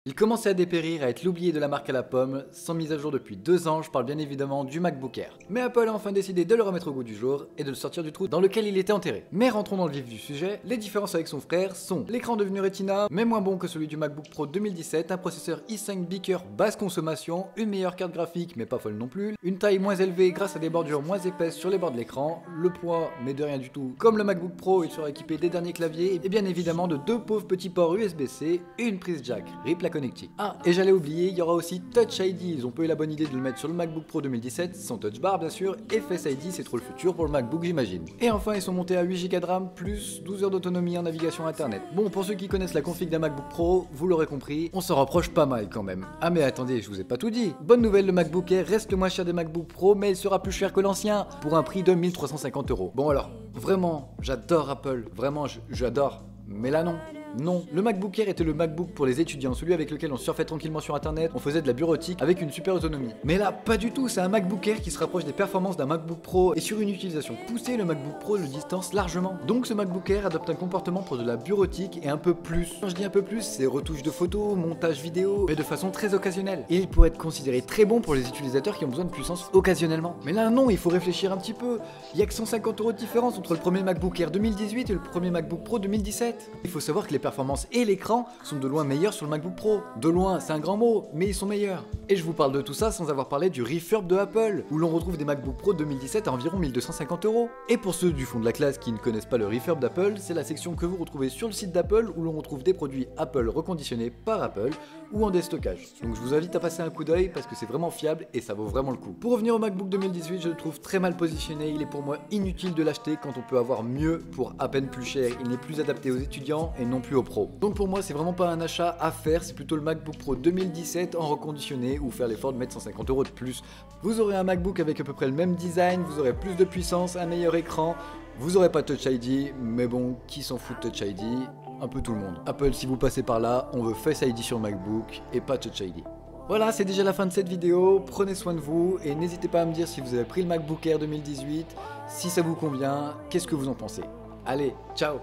Il commençait à dépérir, à être l'oublié de la marque à la pomme, sans mise à jour depuis 2 ans, je parle bien évidemment du MacBook Air. Mais Apple a enfin décidé de le remettre au goût du jour et de le sortir du trou dans lequel il était enterré. Mais rentrons dans le vif du sujet, les différences avec son frère sont l'écran devenu Retina, mais moins bon que celui du MacBook Pro 2017, un processeur i5 Beaker basse consommation, une meilleure carte graphique mais pas folle non plus, une taille moins élevée grâce à des bordures moins épaisses sur les bords de l'écran, le poids mais de rien du tout, comme le MacBook Pro il sera équipé des derniers claviers et bien évidemment de 2 pauvres petits ports USB-C et une prise jack, rip la connectique. Ah, et j'allais oublier, il y aura aussi Touch ID, ils ont pas eu la bonne idée de le mettre sur le MacBook Pro 2017, sans Touch Bar bien sûr, et Face ID c'est trop le futur pour le MacBook j'imagine. Et enfin ils sont montés à 8Go de RAM plus 12 heures d'autonomie en navigation internet. Bon, pour ceux qui connaissent la config d'un MacBook Pro, vous l'aurez compris, on s'en rapproche pas mal quand même. Ah mais attendez, je vous ai pas tout dit. Bonne nouvelle, le MacBook Air reste le moins cher des MacBook Pro, mais il sera plus cher que l'ancien, pour un prix de 1350 €. Bon alors, vraiment, j'adore Apple, vraiment j'adore, mais là non. Non, le MacBook Air était le MacBook pour les étudiants, celui avec lequel on surfait tranquillement sur internet, on faisait de la bureautique avec une super autonomie. Mais là, pas du tout, c'est un MacBook Air qui se rapproche des performances d'un MacBook Pro et sur une utilisation poussée, le MacBook Pro le distance largement. Donc ce MacBook Air adopte un comportement pour de la bureautique et un peu plus. Quand je dis un peu plus, c'est retouche de photos, montage vidéo, mais de façon très occasionnelle. Et il pourrait être considéré très bon pour les utilisateurs qui ont besoin de puissance occasionnellement. Mais là non, il faut réfléchir un petit peu. Il y a que 150 € de différence entre le premier MacBook Air 2018 et le premier MacBook Pro 2017. Il faut savoir que les performances et l'écran sont de loin meilleurs sur le MacBook Pro. De loin, c'est un grand mot, mais ils sont meilleurs. Et je vous parle de tout ça sans avoir parlé du refurb de Apple, où l'on retrouve des MacBook Pro 2017 à environ 1250 €. Et pour ceux du fond de la classe qui ne connaissent pas le refurb d'Apple, c'est la section que vous retrouvez sur le site d'Apple où l'on retrouve des produits Apple reconditionnés par Apple ou en déstockage. Donc je vous invite à passer un coup d'œil parce que c'est vraiment fiable et ça vaut vraiment le coup. Pour revenir au MacBook 2018, je le trouve très mal positionné, il est pour moi inutile de l'acheter quand on peut avoir mieux pour à peine plus cher. Il n'est plus adapté aux étudiants et non plus aux pros. Donc pour moi c'est vraiment pas un achat à faire, c'est plutôt le MacBook Pro 2017 en reconditionné ou faire l'effort de mettre 150 € de plus. Vous aurez un MacBook avec à peu près le même design, vous aurez plus de puissance, un meilleur écran, vous aurez pas Touch ID, mais bon, qui s'en fout de Touch ID? Un peu tout le monde. Apple, si vous passez par là, on veut Face ID sur MacBook et pas Touch ID. Voilà, c'est déjà la fin de cette vidéo, prenez soin de vous et n'hésitez pas à me dire si vous avez pris le MacBook Air 2018, si ça vous convient, qu'est-ce que vous en pensez. Allez, ciao!